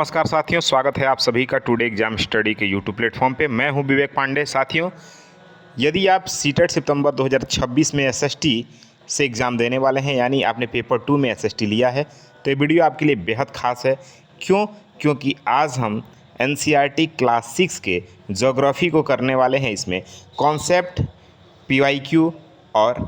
नमस्कार साथियों, स्वागत है आप सभी का टुडे एग्जाम स्टडी के यूट्यूब प्लेटफॉर्म पे। मैं हूं विवेक पांडे। साथियों, यदि आप सीटेट सितंबर 2026 में एसएसटी से एग्ज़ाम देने वाले हैं, यानी आपने पेपर 2 में एसएसटी लिया है, तो ये वीडियो आपके लिए बेहद खास है। क्योंकि आज हम एनसीईआरटी क्लास 6 के ज्योग्राफी को करने वाले हैं। इसमें कॉन्सेप्ट, पीवाईक्यू और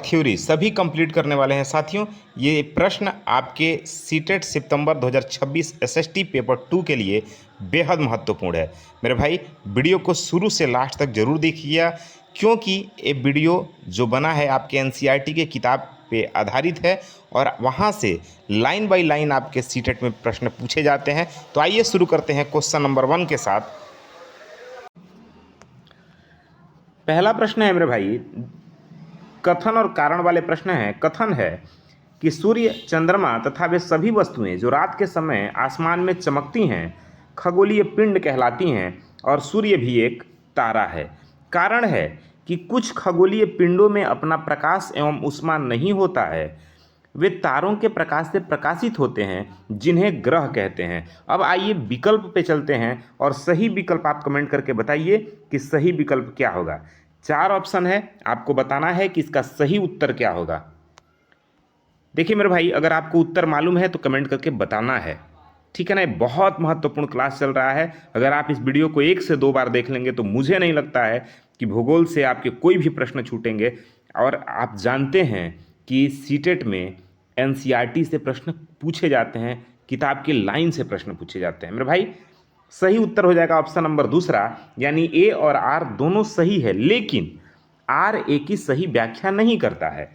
थ्योरी सभी कंप्लीट करने वाले हैं। साथियों, ये प्रश्न आपके सीटेट सितंबर 2026 एसएसटी पेपर 2 के लिए बेहद महत्वपूर्ण है। मेरे भाई, वीडियो को शुरू से लास्ट तक जरूर देखिएगा, क्योंकि ये वीडियो जो बना है आपके एनसीईआरटी के किताब पे आधारित है और वहाँ से लाइन बाय लाइन आपके सीटेट में प्रश्न पूछे जाते हैं। तो आइए शुरू करते हैं क्वेश्चन नंबर 1 के साथ। पहला प्रश्न है मेरे भाई, कथन और कारण वाले प्रश्न हैं। कथन है कि सूर्य, चंद्रमा तथा वे सभी वस्तुएं जो रात के समय आसमान में चमकती हैं खगोलीय पिंड कहलाती हैं और सूर्य भी एक तारा है। कारण है कि कुछ खगोलीय पिंडों में अपना प्रकाश एवं ऊष्मा नहीं होता है, वे तारों के प्रकाश से प्रकाशित होते हैं, जिन्हें ग्रह कहते हैं। अब आइए विकल्प पे चलते हैं और सही विकल्प आप कमेंट करके बताइए कि सही विकल्प क्या होगा। 4 ऑप्शन है, आपको बताना है कि इसका सही उत्तर क्या होगा। देखिए मेरे भाई, अगर आपको उत्तर मालूम है तो कमेंट करके बताना है, ठीक है ना। ये बहुत महत्वपूर्ण क्लास चल रहा है। अगर आप इस वीडियो को 1 से 2 बार देख लेंगे तो मुझे नहीं लगता है कि भूगोल से आपके कोई भी प्रश्न छूटेंगे। और आप जानते हैं कि सीटेट में एनसीईआरटी से प्रश्न पूछे जाते हैं, किताब की लाइन से प्रश्न पूछे जाते हैं। मेरे भाई, सही उत्तर हो जाएगा ऑप्शन नंबर दूसरा, यानी ए और आर दोनों सही है, लेकिन आर ए की सही व्याख्या नहीं करता है।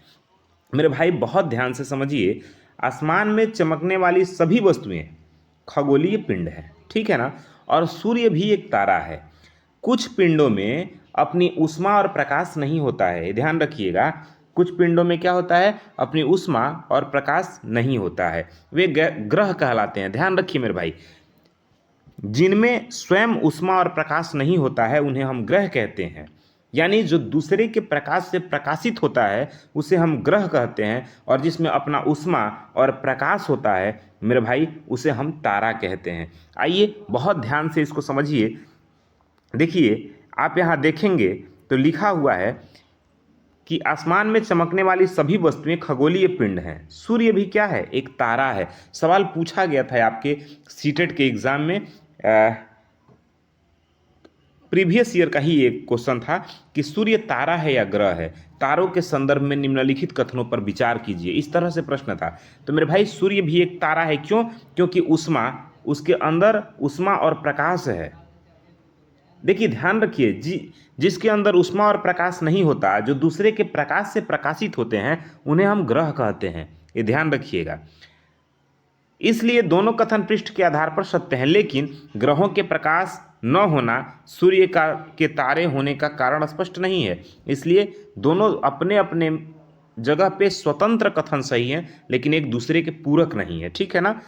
मेरे भाई बहुत ध्यान से समझिए, आसमान में चमकने वाली सभी वस्तुएं खगोलीय पिंड है, ठीक है ना। और सूर्य भी एक तारा है। कुछ पिंडों में अपनी ऊष्मा और प्रकाश नहीं होता है, ध्यान रखिएगा। कुछ पिंडों में क्या होता है, अपनी ऊष्मा और प्रकाश नहीं होता है, वे ग्रह कहलाते हैं। ध्यान रखिए मेरे भाई, जिनमें स्वयं ऊष्मा और प्रकाश नहीं होता है उन्हें हम ग्रह कहते हैं। यानी जो दूसरे के प्रकाश से प्रकाशित होता है उसे हम ग्रह कहते हैं, और जिसमें अपना ऊष्मा और प्रकाश होता है मेरे भाई उसे हम तारा कहते हैं। आइए बहुत ध्यान से इसको समझिए। देखिए, आप यहाँ देखेंगे तो लिखा हुआ है कि आसमान में चमकने वाली सभी वस्तुएं खगोलीय पिंड हैं। सूर्य भी क्या है, एक तारा है। सवाल पूछा गया था आपके सीटेट के एग्जाम में, प्रीवियस ईयर का ही एक क्वेश्चन था कि सूर्य तारा है या ग्रह है। तारों के संदर्भ में निम्नलिखित कथनों पर विचार कीजिए, इस तरह से प्रश्न था। तो मेरे भाई, सूर्य भी एक तारा है। क्यों? क्योंकि ऊष्मा, उसके अंदर ऊष्मा और प्रकाश है। देखिए ध्यान रखिए, जिसके अंदर ऊष्मा और प्रकाश नहीं होता, जो दूसरे के प्रकाश से प्रकाशित होते हैं, उन्हें हम ग्रह कहते हैं। ये ध्यान रखिएगा। इसलिए दोनों कथन पृष्ठ के आधार पर सत्य हैं, लेकिन ग्रहों के प्रकाश न होना सूर्य के तारे होने का कारण स्पष्ट नहीं है। इसलिए दोनों अपने अपने जगह पे स्वतंत्र कथन सही हैं, लेकिन एक दूसरे के पूरक नहीं है, ठीक है ना।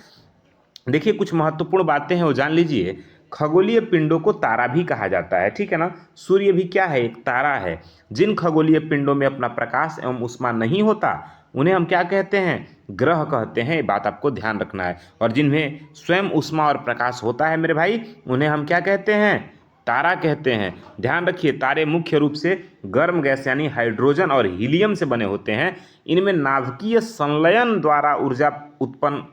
देखिए, कुछ महत्वपूर्ण बातें हैं वो जान लीजिए। खगोलीय पिंडों को तारा भी कहा जाता है, ठीक है ना। सूर्य भी क्या है, एक तारा है। जिन खगोलीय पिंडों में अपना प्रकाश एवं ऊष्मा नहीं होता उन्हें हम क्या कहते हैं, ग्रह कहते हैं। ये बात आपको ध्यान रखना है। और जिनमें स्वयं ऊष्मा और प्रकाश होता है मेरे भाई, उन्हें हम क्या कहते हैं, तारा कहते हैं। ध्यान रखिए, तारे मुख्य रूप से गर्म गैस यानी हाइड्रोजन और हीलियम से बने होते हैं। इनमें नाभिकीय संलयन द्वारा ऊर्जा उत्पन्न,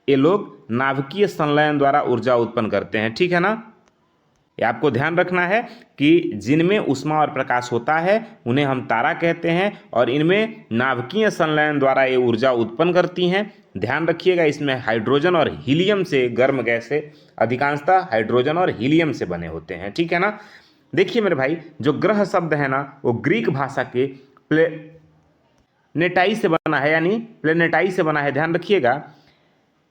ये लोग नाभिकीय संलयन द्वारा ऊर्जा उत्पन्न करते हैं, ठीक है ना। ये आपको ध्यान रखना है कि जिनमें ऊष्मा और प्रकाश होता है उन्हें हम तारा कहते हैं, और इनमें नाभिकीय संलयन द्वारा ये ऊर्जा उत्पन्न करती हैं। ध्यान रखिएगा, इसमें हाइड्रोजन और हीलियम से, गर्म गैस से अधिकांशतः हाइड्रोजन और हीलियम से बने होते हैं, ठीक है ना। देखिए मेरे भाई, जो ग्रह शब्द है ना, वो ग्रीक भाषा के प्लेनेटाई से बना है, यानी प्लेनेटाई से बना है, ध्यान रखिएगा,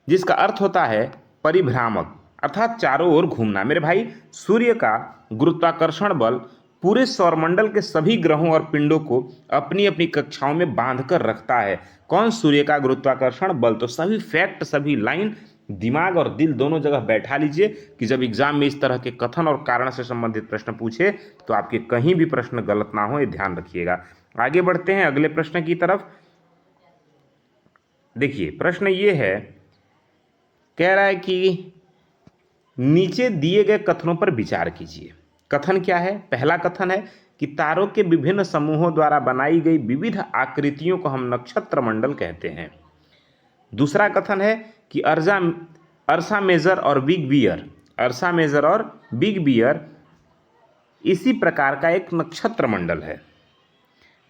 जिसका अर्थ होता है परिभ्रामक, अर्थात चारों ओर घूमना। मेरे भाई, सूर्य का गुरुत्वाकर्षण बल पूरे सौरमंडल के सभी ग्रहों और पिंडों को अपनी अपनी कक्षाओं में बांधकर रखता है। कौन? सूर्य का गुरुत्वाकर्षण बल। तो सभी फैक्ट, सभी लाइन दिमाग और दिल दोनों जगह बैठा लीजिए कि जब एग्जाम में इस तरह के कथन और कारण से संबंधित प्रश्न पूछे तो आपके कहीं भी प्रश्न गलत ना हो, ये ध्यान रखिएगा। आगे बढ़ते हैं अगले प्रश्न की तरफ। देखिए प्रश्न ये है, कह रहा है कि नीचे दिए गए कथनों पर विचार कीजिए। कथन क्या है? पहला कथन है कि तारों के विभिन्न समूहों द्वारा बनाई गई विविध आकृतियों को हम नक्षत्र मंडल कहते हैं। दूसरा कथन है कि अर्सा मेजर और बिग बियर, अर्सा मेजर और बिग बियर इसी प्रकार का एक नक्षत्र मंडल है।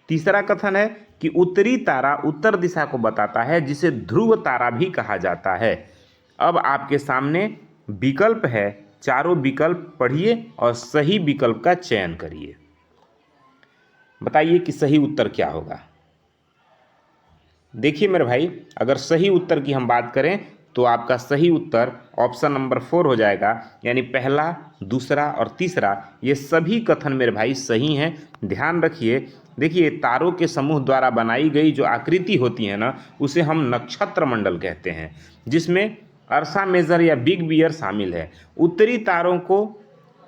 तीसरा कथन है कि उत्तरी तारा उत्तर दिशा को बताता है, जिसे ध्रुव तारा भी कहा जाता है। अब आपके सामने विकल्प है, चारों विकल्प पढ़िए और सही विकल्प का चयन करिए। बताइए कि सही उत्तर क्या होगा। देखिए मेरे भाई, अगर सही उत्तर की हम बात करें तो आपका सही उत्तर ऑप्शन नंबर 4 हो जाएगा, यानी पहला, दूसरा और तीसरा ये सभी कथन मेरे भाई सही हैं। ध्यान रखिए। देखिए, तारों के समूह द्वारा बनाई गई जो आकृति होती है ना, उसे हम नक्षत्र मंडल कहते हैं, जिसमें अर्सा मेजर या बिग बियर शामिल है। उत्तरी तारों को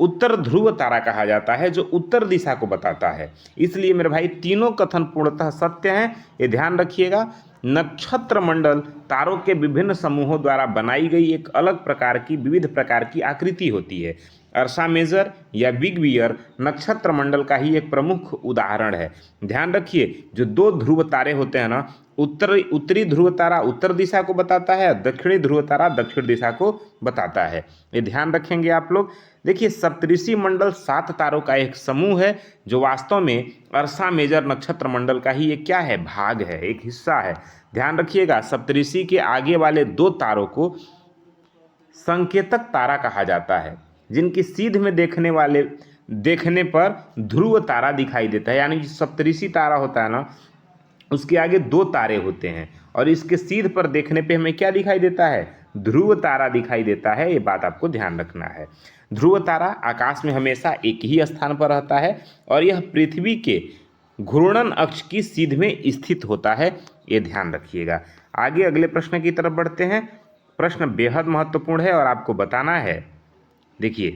उत्तर ध्रुव तारा कहा जाता है, जो उत्तर दिशा को बताता है। इसलिए मेरे भाई तीनों कथन पूर्णतः सत्य हैं, ये ध्यान रखिएगा। नक्षत्र मंडल तारों के विभिन्न समूहों द्वारा बनाई गई एक अलग प्रकार की, विविध प्रकार की आकृति होती है। अर्सा मेजर या बिग बियर नक्षत्र मंडल का ही एक प्रमुख उदाहरण है। ध्यान रखिए, जो दो ध्रुव तारे होते हैं ना, उत्तरी ध्रुव तारा उत्तर दिशा को बताता है, दक्षिणी ध्रुव तारा दक्षिण दिशा को बताता है। ये ध्यान रखेंगे आप लोग। देखिए, सप्तऋषि मंडल 7 तारों का एक समूह है, जो वास्तव में अर्सा मेजर नक्षत्र मंडल का ही एक क्या है, भाग है, एक हिस्सा है। ध्यान रखिएगा, सप्तऋषि के आगे वाले 2 तारों को संकेतक तारा कहा जाता है, जिनकी सीध में देखने पर ध्रुव तारा दिखाई देता है। यानी सप्तऋषि तारा होता है ना, उसके आगे 2 तारे होते हैं और इसके सीध पर देखने पे हमें क्या दिखाई देता है, ध्रुव तारा दिखाई देता है। ये बात आपको ध्यान रखना है। ध्रुव तारा आकाश में हमेशा एक ही स्थान पर रहता है और यह पृथ्वी के घूर्णन अक्ष की सीध में स्थित होता है, ये ध्यान रखिएगा। आगे अगले प्रश्न की तरफ बढ़ते हैं। प्रश्न बेहद महत्वपूर्ण है और आपको बताना है। देखिए,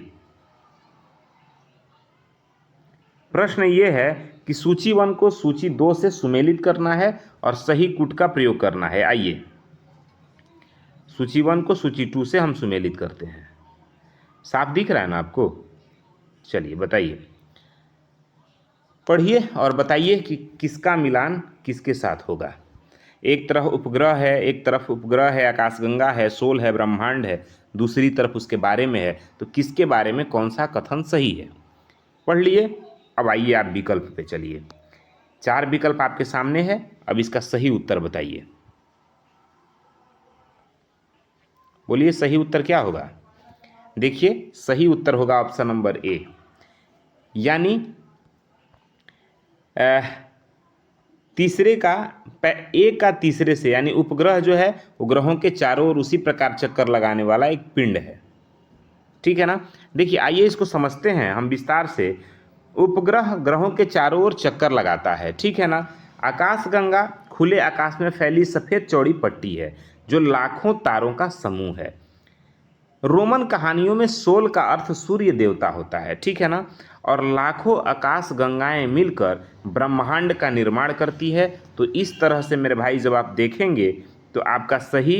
प्रश्न ये है कि सूची 1 को सूची 2 से सुमेलित करना है और सही कूट का प्रयोग करना है। आइए, सूची 1 को सूची 2 से हम सुमेलित करते हैं। साफ दिख रहा है ना आपको? चलिए बताइए, पढ़िए और बताइए कि किसका मिलान किसके साथ होगा। एक तरफ उपग्रह है, एक तरफ उपग्रह है, आकाशगंगा है, सोल है, ब्रह्मांड है, दूसरी तरफ उसके बारे में है, तो किसके बारे में कौन सा कथन सही है, पढ़ लिए। अब आइए आप विकल्प पे चलिए। 4 विकल्प आपके सामने है, अब इसका सही उत्तर बताइए। बोलिए सही उत्तर क्या होगा। देखिए, सही उत्तर होगा ऑप्शन नंबर ए, यानी तीसरे का एक का तीसरे से, यानी उपग्रह जो है वो ग्रहों के चारों ओर उसी प्रकार चक्कर लगाने वाला एक पिंड है। ठीक है ना। देखिए, आइए इसको समझते हैं हम विस्तार से। उपग्रह ग्रहों के चारों ओर चक्कर लगाता है, ठीक है ना। आकाशगंगा खुले आकाश में फैली सफ़ेद चौड़ी पट्टी है, जो लाखों तारों का समूह है। रोमन कहानियों में सोल का अर्थ सूर्य देवता होता है, ठीक है ना। और लाखों आकाश गंगाएं मिलकर ब्रह्मांड का निर्माण करती है। तो इस तरह से मेरे भाई जब आप देखेंगे तो आपका सही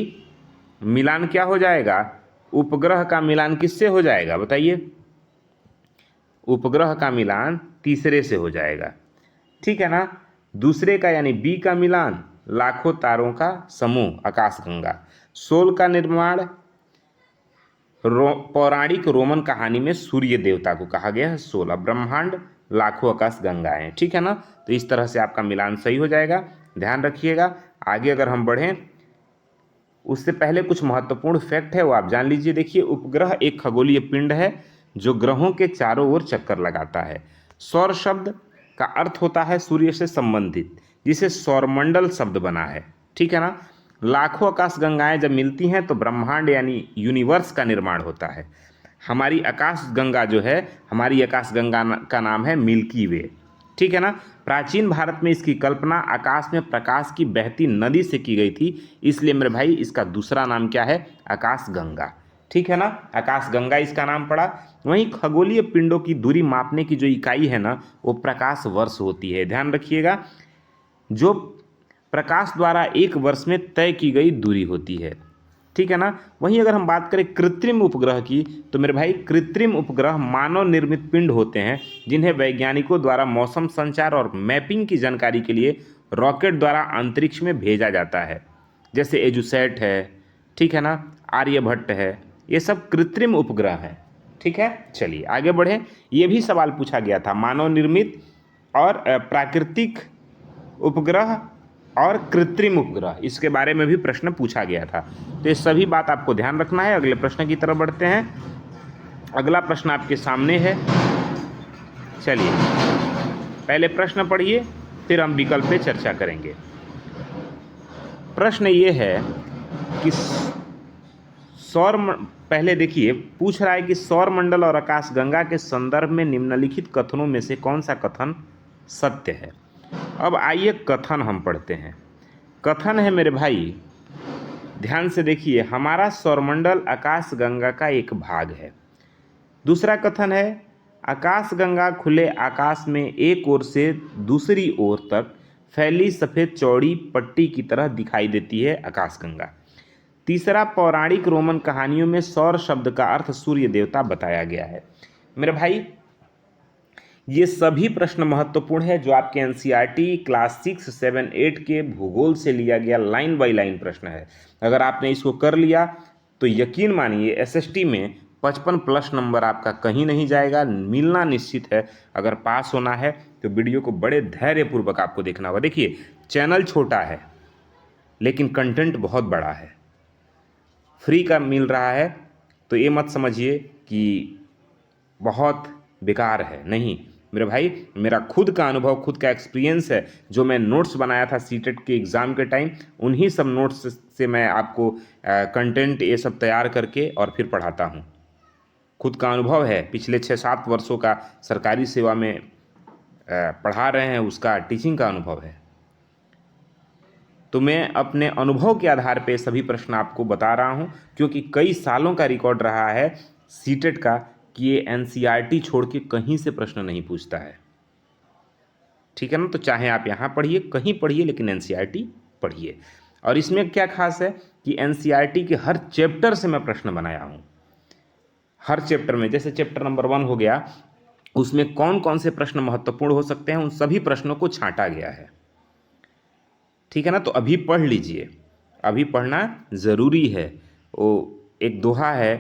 मिलान क्या हो जाएगा, उपग्रह का मिलान किससे हो जाएगा बताइए। उपग्रह का मिलान तीसरे से हो जाएगा, ठीक है ना। दूसरे का यानी बी का मिलान लाखों तारों का समूह आकाशगंगा। सोल का निर्माण पौराणिक रोमन कहानी में सूर्य देवता को कहा गया है सोल। ब्रह्मांड लाखों आकाश गंगाएं, ठीक है ना। तो इस तरह से आपका मिलान सही हो जाएगा, ध्यान रखिएगा। आगे अगर हम बढ़ें उससे पहले कुछ महत्वपूर्ण फैक्ट है वो आप जान लीजिए। देखिए, उपग्रह एक खगोलीय पिंड है जो ग्रहों के चारों ओर चक्कर लगाता है। सौर शब्द का अर्थ होता है सूर्य से संबंधित, जिसे सौरमंडल शब्द बना है, ठीक है ना। लाखों आकाश गंगाएं जब मिलती हैं तो ब्रह्मांड यानी यूनिवर्स का निर्माण होता है। हमारी आकाश गंगा जो है, हमारी आकाश गंगा का नाम है मिल्की वे, ठीक है ना। प्राचीन भारत में इसकी कल्पना आकाश में प्रकाश की बहती नदी से की गई थी, इसलिए मेरे भाई इसका दूसरा नाम क्या है, आकाश गंगा, ठीक है ना। आकाश गंगा इसका नाम पड़ा। वहीं खगोलीय पिंडों की दूरी मापने की जो इकाई है ना, वो प्रकाश वर्ष होती है, ध्यान रखिएगा। जो प्रकाश द्वारा एक वर्ष में तय की गई दूरी होती है। ठीक है ना। वहीं अगर हम बात करें कृत्रिम उपग्रह की, तो मेरे भाई कृत्रिम उपग्रह मानव निर्मित पिंड होते हैं जिन्हें वैज्ञानिकों द्वारा मौसम संचार और मैपिंग की जानकारी के लिए रॉकेट द्वारा अंतरिक्ष में भेजा जाता है। जैसे एजुसैट है, ठीक है ना, आर्यभट्ट है, ये सब कृत्रिम उपग्रह हैं। ठीक है, चलिए आगे बढ़ें। ये भी सवाल पूछा गया था, मानव निर्मित और प्राकृतिक उपग्रह और कृत्रिम उपग्रह, इसके बारे में भी प्रश्न पूछा गया था। तो ये सभी बात आपको ध्यान रखना है। अगले प्रश्न की तरफ बढ़ते हैं। अगला प्रश्न आपके सामने है। चलिए पहले प्रश्न पढ़िए, फिर हम विकल्प पे चर्चा करेंगे। प्रश्न ये है कि पहले देखिए, पूछ रहा है कि सौरमंडल और आकाशगंगा के संदर्भ में निम्नलिखित कथनों में से कौन सा कथन सत्य है। अब आइए कथन हम पढ़ते हैं। कथन है मेरे भाई, ध्यान से देखिए, हमारा सौरमंडल आकाशगंगा का एक भाग है। दूसरा कथन है, आकाशगंगा खुले आकाश में एक ओर से दूसरी ओर तक फैली सफ़ेद चौड़ी पट्टी की तरह दिखाई देती है आकाशगंगा। तीसरा, पौराणिक रोमन कहानियों में सौर शब्द का अर्थ सूर्य देवता बताया गया है। मेरे भाई ये सभी प्रश्न महत्वपूर्ण है, जो आपके एनसीईआरटी क्लास 6, 7, 8 के भूगोल से लिया गया लाइन बाय लाइन प्रश्न है। अगर आपने इसको कर लिया तो यकीन मानिए एसएसटी में 55+ नंबर आपका कहीं नहीं जाएगा, मिलना निश्चित है। अगर पास होना है तो वीडियो को बड़े धैर्यपूर्वक आपको देखना होगा। देखिए चैनल छोटा है लेकिन कंटेंट बहुत बड़ा है, फ्री का मिल रहा है, तो ये मत समझिए कि बहुत बेकार है, नहीं मेरे भाई। मेरा खुद का अनुभव, खुद का एक्सपीरियंस है। जो मैं नोट्स बनाया था सीटेट के एग्ज़ाम के टाइम, उन्हीं सब नोट्स से मैं आपको कंटेंट ये सब तैयार करके और फिर पढ़ाता हूँ। खुद का अनुभव है, पिछले 6-7 वर्षों का सरकारी सेवा में पढ़ा रहे हैं, उसका टीचिंग का अनुभव है। तो मैं अपने अनुभव के आधार पे सभी प्रश्न आपको बता रहा हूँ, क्योंकि कई सालों का रिकॉर्ड रहा है सीटेट का कि ये एनसीईआरटी छोड़ के कहीं से प्रश्न नहीं पूछता है। ठीक है ना। तो चाहे आप यहाँ पढ़िए, कहीं पढ़िए, लेकिन एनसीईआरटी पढ़िए। और इसमें क्या खास है कि एनसीईआरटी के हर चैप्टर से मैं प्रश्न बनाया हूँ। हर चैप्टर में, जैसे चैप्टर नंबर 1 हो गया, उसमें कौन कौन से प्रश्न महत्वपूर्ण हो सकते हैं, उन सभी प्रश्नों को छांटा गया है। ठीक है ना। तो अभी पढ़ लीजिए, अभी पढ़ना ज़रूरी है। वो एक दोहा है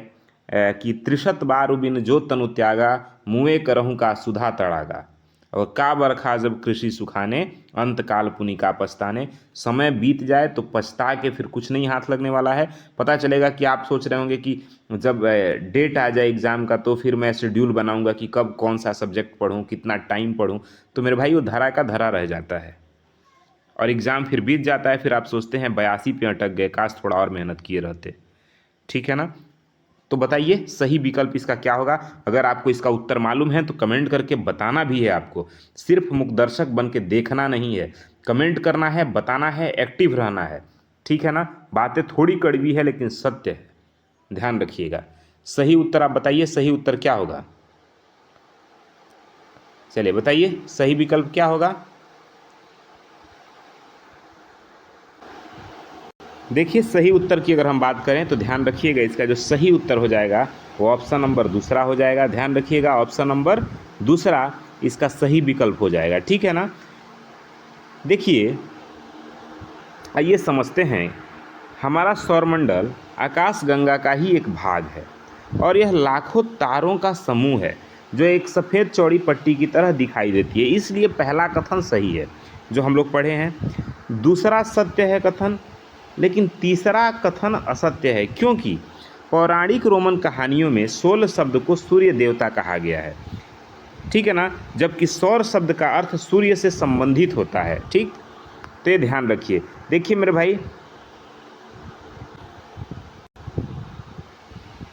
कि 63 बार बिन जो तनु त्यागा, मुँह करहूँ का सुधा तड़ागा, और का बरखा जब कृषि सुखाने, अंत काल पुनि का पछताने। समय बीत जाए तो पछता के फिर कुछ नहीं हाथ लगने वाला है। पता चलेगा कि आप सोच रहे होंगे कि जब डेट आ जाए एग्ज़ाम का तो फिर मैं शेड्यूल बनाऊंगा कि कब कौन सा सब्जेक्ट पढूं, कितना टाइम पढूं। तो मेरे भाई वो धरा का धरा रह जाता है और एग्ज़ाम फिर बीत जाता है। फिर आप सोचते हैं 82 पे अटक गए, काश थोड़ा और मेहनत किए रहते। ठीक है ना। तो बताइए सही विकल्प इसका क्या होगा। अगर आपको इसका उत्तर मालूम है तो कमेंट करके बताना भी है। आपको सिर्फ मुखदर्शक बन के देखना नहीं है, कमेंट करना है, बताना है, एक्टिव रहना है। ठीक है ना। बातें थोड़ी कड़वी है लेकिन सत्य है, ध्यान रखिएगा। सही उत्तर आप बताइए, सही उत्तर क्या होगा। चलिए बताइए सही विकल्प क्या होगा। देखिए सही उत्तर की अगर हम बात करें तो ध्यान रखिएगा, इसका जो सही उत्तर हो जाएगा वो ऑप्शन नंबर दूसरा हो जाएगा। ध्यान रखिएगा, ऑप्शन नंबर दूसरा इसका सही विकल्प हो जाएगा। ठीक है ना। देखिए आइए समझते हैं, हमारा सौरमंडल आकाशगंगा का ही एक भाग है और यह लाखों तारों का समूह है जो एक सफ़ेद चौड़ी पट्टी की तरह दिखाई देती है। इसलिए पहला कथन सही है जो हम लोग पढ़े हैं। दूसरा सत्य है कथन, लेकिन तीसरा कथन असत्य है, क्योंकि पौराणिक रोमन कहानियों में सौर शब्द को सूर्य देवता कहा गया है। ठीक है ना। जबकि सौर शब्द का अर्थ सूर्य से संबंधित होता है। ठीक, तो ये ध्यान रखिए। देखिए मेरे भाई,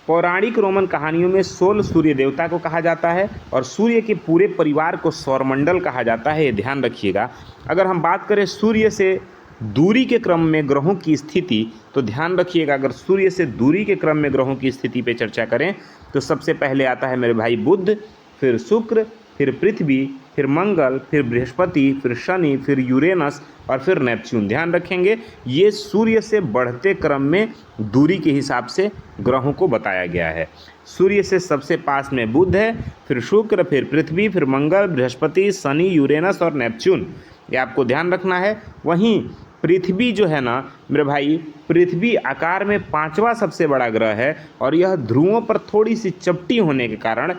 पौराणिक रोमन कहानियों में सोल सूर्य देवता को कहा जाता है और सूर्य के पूरे परिवार को सौरमंडल कहा जाता है। ये ध्यान रखिएगा। अगर हम बात करें सूर्य से दूरी के क्रम में ग्रहों की स्थिति, तो ध्यान रखिएगा, अगर सूर्य से दूरी के क्रम में ग्रहों की स्थिति पे चर्चा करें तो सबसे पहले आता है मेरे भाई बुध, फिर शुक्र, फिर पृथ्वी फिर मंगल, फिर बृहस्पति, फिर शनि, फिर यूरेनस और फिर नेपच्यून। ध्यान रखेंगे ये सूर्य से बढ़ते क्रम में दूरी के हिसाब से ग्रहों को बताया गया है। सूर्य से सबसे पास में बुध है, फिर शुक्र, फिर पृथ्वी, फिर मंगल, बृहस्पति, शनि, यूरेनस और नेपच्यून, ये आपको ध्यान रखना है। वहीं पृथ्वी जो है ना मेरे भाई, पृथ्वी आकार में 5वां सबसे बड़ा ग्रह है और यह ध्रुवों पर थोड़ी सी चपटी होने के कारण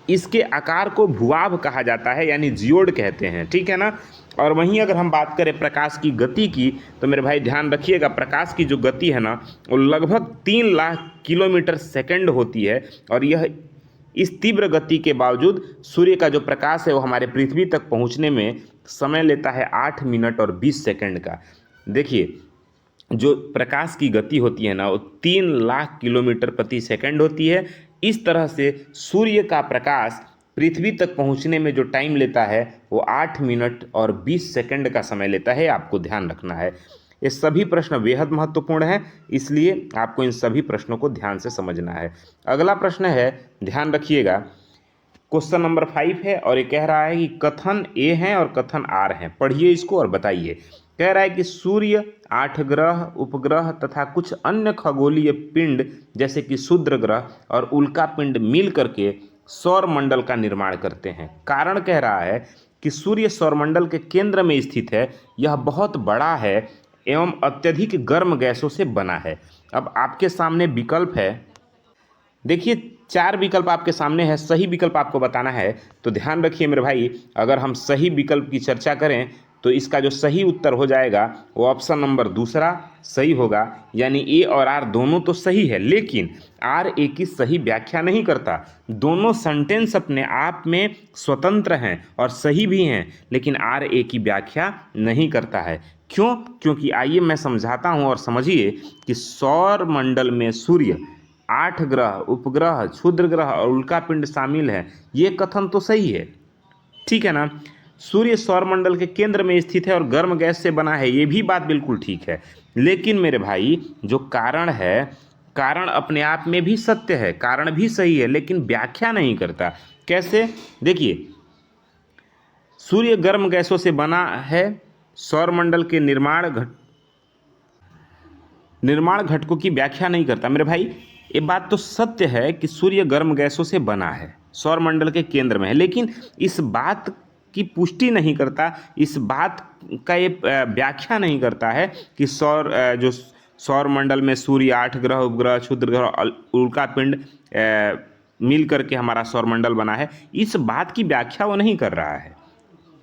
इसके आकार को भूआभ कहा जाता है, यानी जियोड कहते हैं, ठीक है ना। और वहीं अगर हम बात करें प्रकाश की गति की, तो मेरे भाई ध्यान रखिएगा, प्रकाश की जो गति है ना वो लगभग 3 लाख किलोमीटर सेकंड होती है और यह इस तीव्र गति के बावजूद सूर्य का जो प्रकाश है वो हमारे पृथ्वी तक पहुंचने में समय लेता है 8 मिनट और 20 सेकंड का। देखिए जो प्रकाश की गति होती है ना वो 3 लाख किलोमीटर प्रति सेकंड होती है। इस तरह से सूर्य का प्रकाश पृथ्वी तक पहुंचने में जो टाइम लेता है वो 8 मिनट और 20 सेकंड का समय लेता है, आपको ध्यान रखना है। ये सभी प्रश्न बेहद महत्वपूर्ण हैं, इसलिए आपको इन सभी प्रश्नों को ध्यान से समझना है। अगला प्रश्न है, ध्यान रखिएगा, क्वेश्चन नंबर 5 है और ये कह रहा है कि कथन ए हैं और कथन आर हैं, पढ़िए इसको और बताइए। कह रहा है कि सूर्य, 8 ग्रह, उपग्रह तथा कुछ अन्य खगोलीय पिंड जैसे कि क्षुद्र ग्रह और उल्का पिंड मिल करके सौर मंडल का निर्माण करते हैं। कारण कह रहा है कि सूर्य सौरमंडल के केंद्र में स्थित है, यह बहुत बड़ा है एवं अत्यधिक गर्म गैसों से बना है। अब आपके सामने विकल्प है, देखिए 4 विकल्प आपके सामने है, सही विकल्प आपको बताना है। तो ध्यान रखिए मेरे भाई, अगर हम सही विकल्प की चर्चा करें तो इसका जो सही उत्तर हो जाएगा वो ऑप्शन नंबर दूसरा सही होगा, यानी ए और आर दोनों तो सही है, लेकिन आर ए की सही व्याख्या नहीं करता। दोनों सेंटेंस अपने आप में स्वतंत्र हैं और सही भी हैं, लेकिन आर ए की व्याख्या नहीं करता है। क्यों? क्योंकि आइए मैं समझाता हूँ और समझिए कि सौर मंडल में सूर्य, 8 ग्रह, उपग्रह, क्षुद्र ग्रह और उल्का पिंड शामिल है, ये कथन तो सही है, ठीक है ना। सूर्य सौरमंडल के केंद्र में स्थित है और गर्म गैस से बना है, ये भी बात बिल्कुल ठीक है। लेकिन मेरे भाई जो कारण है, कारण अपने आप में भी सत्य है, कारण भी सही है, लेकिन व्याख्या नहीं करता। कैसे? देखिए सूर्य गर्म गैसों से बना है, सौरमंडल के निर्माण घटकों की व्याख्या नहीं करता। मेरे भाई ये बात तो सत्य है कि सूर्य गर्म गैसों से बना है, सौरमंडल के केंद्र में है, लेकिन इस बात की पुष्टि नहीं करता, इस बात का ये व्याख्या नहीं करता है कि जो सौरमंडल में सूर्य, 8 ग्रह, उपग्रह, क्षुद्र ग्रह, उल्का पिंड मिल करके हमारा सौरमंडल बना है, इस बात की व्याख्या वो नहीं कर रहा है,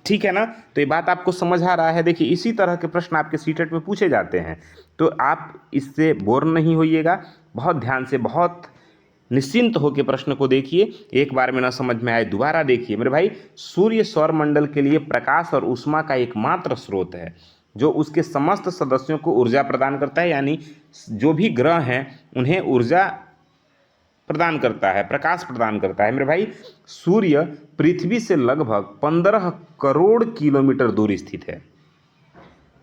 ठीक है ना। तो ये बात आपको समझ आ रहा है। देखिए इसी तरह के प्रश्न आपके सीटेट में पूछे जाते हैं, तो आप इससे बोर नहीं होइएगा, बहुत ध्यान से, बहुत निश्चिंत होकर प्रश्न को देखिए। एक बार में ना समझ में आए दोबारा देखिए। मेरे भाई सूर्य सौरमंडल के लिए प्रकाश और ऊष्मा का एकमात्र स्रोत है जो उसके समस्त सदस्यों को ऊर्जा प्रदान करता है, यानी जो भी ग्रह हैं उन्हें ऊर्जा प्रदान करता है, प्रकाश प्रदान करता है। मेरे भाई सूर्य पृथ्वी से लगभग 15 करोड़ किलोमीटर दूर स्थित है।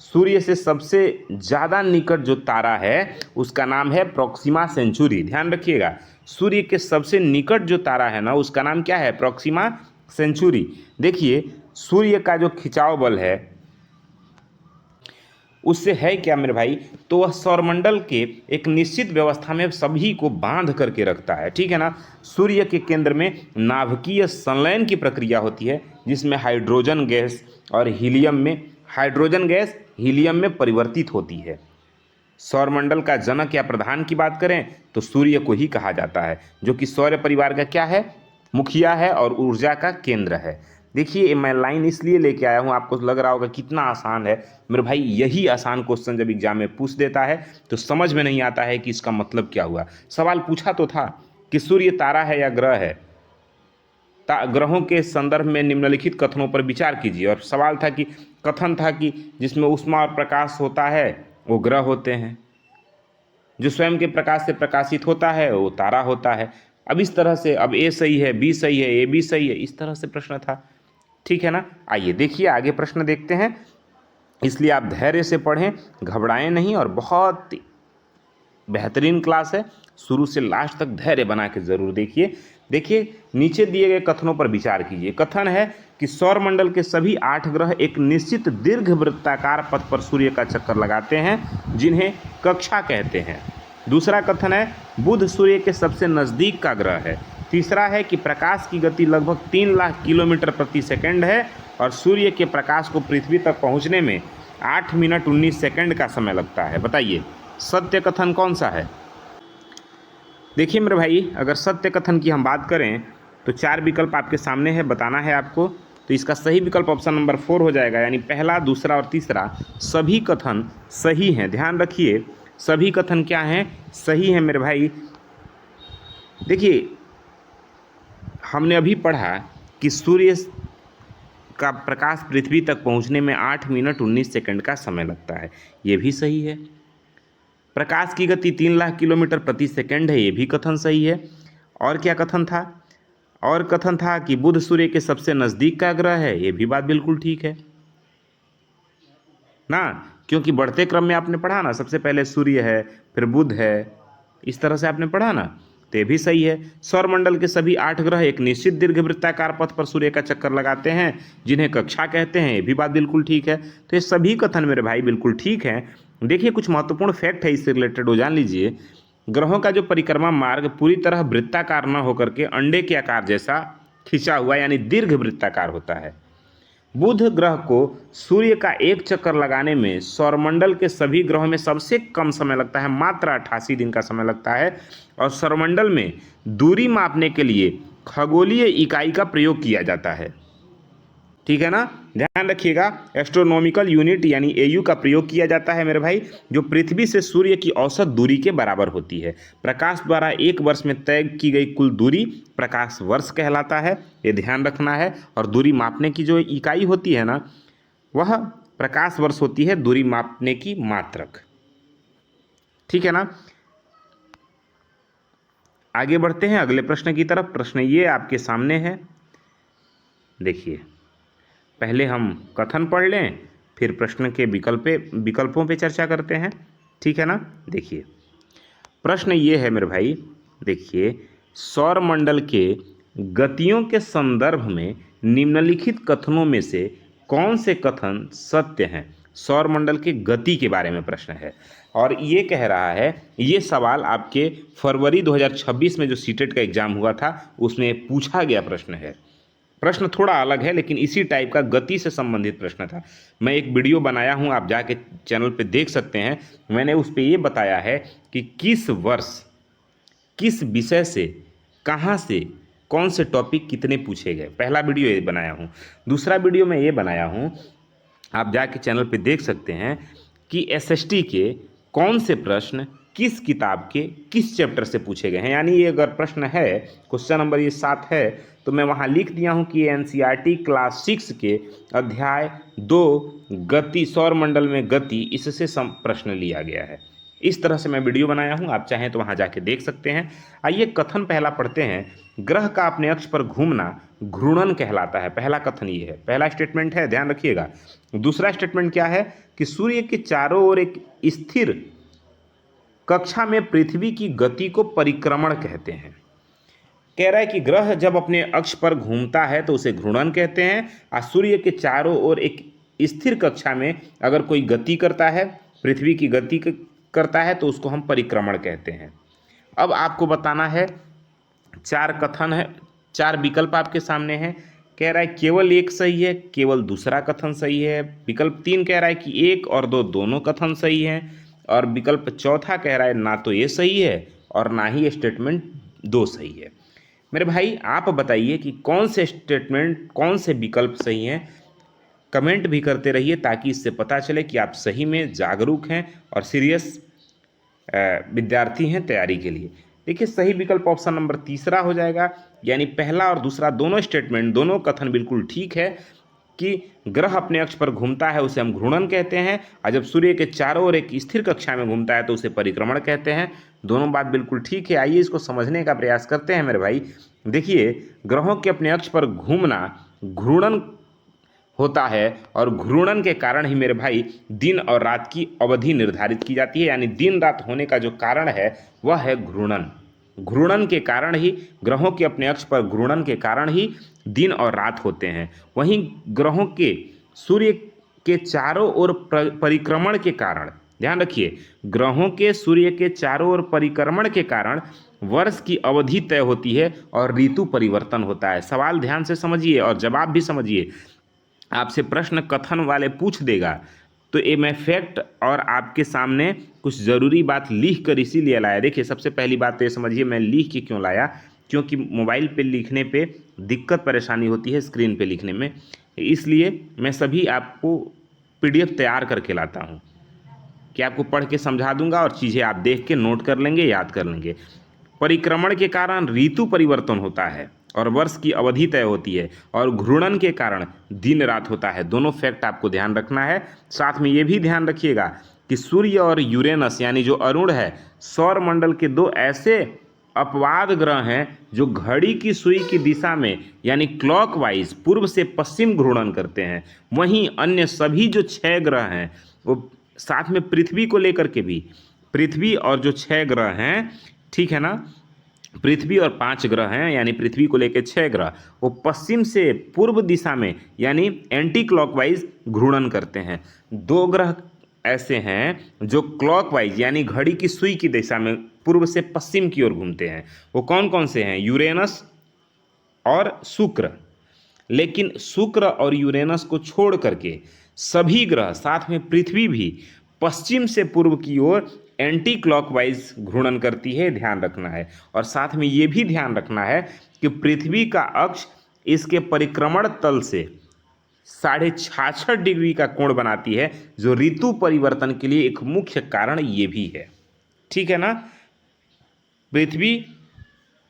सूर्य से सबसे ज़्यादा निकट जो तारा है उसका नाम है प्रोक्सिमा सेंचुरी। ध्यान रखिएगा, सूर्य के सबसे निकट जो तारा है ना उसका नाम क्या है? Proxima Centauri. देखिए सूर्य का जो खिंचाव बल है उससे है क्या मेरे भाई, तो वह सौरमंडल के एक निश्चित व्यवस्था में सभी को बांध करके रखता है, ठीक है ना। सूर्य के केंद्र में नाभिकीय संलयन की प्रक्रिया होती है जिसमें हाइड्रोजन गैस हीलियम में परिवर्तित होती है। सौरमंडल का जनक या प्रधान की बात करें तो सूर्य को ही कहा जाता है, जो कि सौर परिवार का क्या है? मुखिया है और ऊर्जा का केंद्र है। देखिए मैं लाइन इसलिए लेके आया हूँ, आपको लग रहा होगा कितना आसान है। मेरे भाई यही आसान क्वेश्चन जब एग्जाम में पूछ देता है तो समझ में नहीं आता है कि इसका मतलब क्या हुआ। सवाल पूछा तो था कि सूर्य तारा है या ग्रह है, ग्रहों के संदर्भ में निम्नलिखित कथनों पर विचार कीजिए। और सवाल था कि कथन था कि जिसमें ऊष्मा और प्रकाश होता है वो ग्रह होते हैं, जो स्वयं के प्रकाश से प्रकाशित होता है वो तारा होता है। अब इस तरह से, अब ए सही है, बी सही है, ए बी सही है, इस तरह से प्रश्न था, ठीक है ना। आइए देखिए आगे प्रश्न देखते हैं, इसलिए आप धैर्य से पढ़ें, घबराएं नहीं, और बहुत बेहतरीन क्लास है, शुरू से लास्ट तक धैर्य बना के ज़रूर देखिए। देखिए नीचे दिए गए कथनों पर विचार कीजिए। कथन है कि सौरमंडल के सभी 8 ग्रह एक निश्चित दीर्घ वृत्ताकार पथ पर सूर्य का चक्कर लगाते हैं, जिन्हें कक्षा कहते हैं। दूसरा कथन है बुध सूर्य के सबसे नज़दीक का ग्रह है। तीसरा है कि प्रकाश की गति लगभग 3 लाख किलोमीटर प्रति सेकंड है और सूर्य के प्रकाश को पृथ्वी तक पहुंचने में 8 मिनट 19 सेकंड का समय लगता है। बताइए सत्य कथन कौन सा है? देखिए मेरे भाई, अगर सत्य कथन की हम बात करें तो 4 विकल्प आपके सामने है, बताना है आपको। तो इसका सही विकल्प ऑप्शन नंबर 4 हो जाएगा, यानी पहला, दूसरा और तीसरा सभी कथन सही हैं। ध्यान रखिए सभी कथन क्या हैं? सही हैं मेरे भाई। देखिए हमने अभी पढ़ा कि सूर्य का प्रकाश पृथ्वी तक पहुंचने में 8 मिनट 19 सेकंड का समय लगता है, ये भी सही है। प्रकाश की गति 3 लाख किलोमीटर प्रति सेकंड है, ये भी कथन सही है। और क्या कथन था? और कथन था कि बुध सूर्य के सबसे नज़दीक का ग्रह है, ये भी बात बिल्कुल ठीक है ना, क्योंकि बढ़ते क्रम में आपने पढ़ा ना, सबसे पहले सूर्य है फिर बुध है, इस तरह से आपने पढ़ा ना, तो ये भी सही है। सौरमंडल के सभी 8 ग्रह एक निश्चित दीर्घवृत्ताकार पथ पर सूर्य का चक्कर लगाते हैं, जिन्हें कक्षा कहते हैं, ये भी बात बिल्कुल ठीक है। तो ये सभी कथन मेरे भाई बिल्कुल ठीक हैं। देखिए कुछ महत्वपूर्ण फैक्ट है इससे रिलेटेड, वो जान लीजिए। ग्रहों का जो परिक्रमा मार्ग पूरी तरह वृत्ताकार न होकर के अंडे के आकार जैसा खिंचा हुआ यानी दीर्घ वृत्ताकार होता है। बुध ग्रह को सूर्य का एक चक्कर लगाने में सौरमंडल के सभी ग्रहों में सबसे कम समय लगता है, मात्र 88 दिन का समय लगता है। और सौरमंडल में दूरी मापने के लिए खगोलीय इकाई का प्रयोग किया जाता है, ठीक है ना, ध्यान रखिएगा। एस्ट्रोनॉमिकल यूनिट यानी एयू का प्रयोग किया जाता है मेरे भाई, जो पृथ्वी से सूर्य की औसत दूरी के बराबर होती है। प्रकाश द्वारा एक वर्ष में तय की गई कुल दूरी प्रकाश वर्ष कहलाता है, ये ध्यान रखना है। और दूरी मापने की जो इकाई होती है ना, वह प्रकाश वर्ष होती है, दूरी मापने की मात्रक, ठीक है ना। आगे बढ़ते हैं अगले प्रश्न की तरफ। प्रश्न ये आपके सामने है, देखिए पहले हम कथन पढ़ लें, फिर प्रश्न के विकल्पों पे चर्चा करते हैं, ठीक है ना। देखिए प्रश्न ये है मेरे भाई, देखिए सौरमंडल के गतियों के संदर्भ में निम्नलिखित कथनों में से कौन से कथन सत्य हैं? सौरमंडल के गति के बारे में प्रश्न है और ये कह रहा है, ये सवाल आपके फरवरी 2026 में जो सीटेट का एग्जाम हुआ था उसमें पूछा गया प्रश्न है। प्रश्न थोड़ा अलग है लेकिन इसी टाइप का गति से संबंधित प्रश्न था। मैं एक वीडियो बनाया हूं, आप जाके चैनल पे देख सकते हैं। मैंने उस पे ये बताया है कि किस वर्ष किस विषय से कहां से कौन से टॉपिक कितने पूछे गए, पहला वीडियो ये बनाया हूं। दूसरा वीडियो मैं ये बनाया हूं, आप जाके चैनल पे देख सकते हैं कि एसएसटी के कौन से प्रश्न किस किताब के किस चैप्टर से पूछे गए हैं। यानी ये अगर प्रश्न है, क्वेश्चन नंबर ये 7 है, तो मैं वहाँ लिख दिया हूँ कि एनसीईआरटी क्लास 6 के अध्याय 2 गति, सौरमंडल में गति, इससे प्रश्न लिया गया है। इस तरह से मैं वीडियो बनाया हूँ, आप चाहें तो वहाँ जाके देख सकते हैं। आइए कथन पहला पढ़ते हैं। ग्रह का अपने अक्ष पर घूमना घूर्णन कहलाता है। पहला कथन ये है, पहला स्टेटमेंट है, ध्यान रखिएगा। दूसरा स्टेटमेंट क्या है कि सूर्य के चारों ओर एक स्थिर कक्षा में पृथ्वी की गति को परिक्रमण कहते हैं। कह रहा है कि ग्रह जब अपने अक्ष पर घूमता है तो उसे घूर्णन कहते हैं, और सूर्य के चारों ओर एक स्थिर कक्षा में अगर कोई गति करता है, पृथ्वी की गति करता है, तो उसको हम परिक्रमण कहते हैं। अब आपको बताना है, 4 कथन है, 4 विकल्प आपके सामने हैं। कह रहा है केवल एक सही है, केवल दूसरा कथन सही है। विकल्प 3 कह रहा है कि 1 और 2 दोनों कथन सही हैं। और विकल्प चौथा कह रहा है ना तो ये सही है और ना ही ये स्टेटमेंट 2 सही है। मेरे भाई आप बताइए कि कौन से स्टेटमेंट, कौन से विकल्प सही हैं। कमेंट भी करते रहिए ताकि इससे पता चले कि आप सही में जागरूक हैं और सीरियस विद्यार्थी हैं तैयारी के लिए। देखिए सही विकल्प ऑप्शन नंबर तीसरा हो जाएगा, यानी पहला और दूसरा दोनों स्टेटमेंट, दोनों कथन बिल्कुल ठीक है कि ग्रह अपने अक्ष पर घूमता है उसे हम घूर्णन कहते हैं, और जब सूर्य के चारों ओर एक स्थिर कक्षा में घूमता है तो उसे परिक्रमण कहते हैं। दोनों बात बिल्कुल ठीक है। आइए इसको समझने का प्रयास करते हैं मेरे भाई। देखिए ग्रहों के अपने अक्ष पर घूमना घूर्णन होता है और घूर्णन के कारण ही मेरे भाई दिन और रात की अवधि निर्धारित की जाती है, यानी दिन रात होने का जो कारण है वह है घूर्णन। घूर्णन के कारण ही, ग्रहों के अपने अक्ष पर घूर्णन के कारण ही दिन और रात होते हैं। वहीं ग्रहों के सूर्य के चारों ओर परिक्रमण के कारण, ध्यान रखिए, ग्रहों के सूर्य के चारों ओर परिक्रमण के कारण वर्ष की अवधि तय होती है और ऋतु परिवर्तन होता है। सवाल ध्यान से समझिए और जवाब भी समझिए। आपसे प्रश्न कथन वाले पूछ देगा तो ये मैं फैक्ट और आपके सामने कुछ ज़रूरी बात लिख कर इसीलिए लाया। देखिए, सबसे पहली बात तो ये समझिए मैं लिख के क्यों लाया, क्योंकि मोबाइल पे लिखने पे दिक्कत परेशानी होती है स्क्रीन पे लिखने में, इसलिए मैं सभी आपको PDF तैयार करके लाता हूँ कि आपको पढ़ के समझा दूंगा और चीज़ें आप देख के नोट कर लेंगे, याद कर लेंगे। परिक्रमण के कारण ऋतु परिवर्तन होता है और वर्ष की अवधि तय होती है, और घूर्णन के कारण दिन रात होता है। दोनों फैक्ट आपको ध्यान रखना है। साथ में ये भी ध्यान रखिएगा कि सूर्य और यूरेनस यानी जो अरुण है, सौर मंडल के दो ऐसे अपवाद ग्रह हैं जो घड़ी की सुई की दिशा में यानी क्लॉकवाइज पूर्व से पश्चिम घूर्णन करते हैं। वहीं अन्य सभी जो 6 ग्रह हैं, वो साथ में पृथ्वी को लेकर के भी, पृथ्वी और जो 6 ग्रह हैं, ठीक है ना, पृथ्वी और 5 ग्रह हैं यानी पृथ्वी को लेकर 6 ग्रह, वो पश्चिम से पूर्व दिशा में यानी एंटी क्लॉकवाइज घूर्णन करते हैं। 2 ग्रह ऐसे हैं जो क्लॉकवाइज यानी घड़ी की सुई की दिशा में पूर्व से पश्चिम की ओर घूमते हैं। वो कौन कौन से हैं? यूरेनस और शुक्र। लेकिन शुक्र और यूरेनस को छोड़ करके सभी ग्रह, साथ में पृथ्वी भी, पश्चिम से पूर्व की ओर एंटी क्लॉकवाइज घूर्णन करती है, ध्यान रखना है। और साथ में ये भी ध्यान रखना है कि पृथ्वी का अक्ष इसके परिक्रमण तल से 66.5 डिग्री का कोण बनाती है, जो ऋतु परिवर्तन के लिए एक मुख्य कारण ये भी है। ठीक है ना, पृथ्वी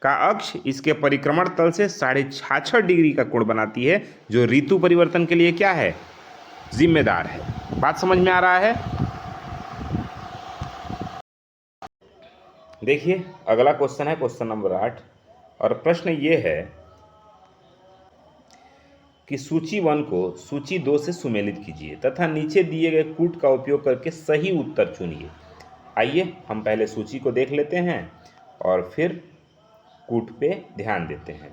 का अक्ष इसके परिक्रमण तल से 66.5 डिग्री का कोण बनाती है, जो ऋतु परिवर्तन के लिए क्या है? जिम्मेदार है। बात समझ में आ रहा है? देखिए, अगला क्वेश्चन है क्वेश्चन नंबर 8, और प्रश्न ये है कि सूची 1 को सूची 2 से सुमेलित कीजिए तथा नीचे दिए गए कूट का उपयोग करके सही उत्तर चुनिए। आइए हम पहले सूची को देख लेते हैं और फिर कूट पे ध्यान देते हैं।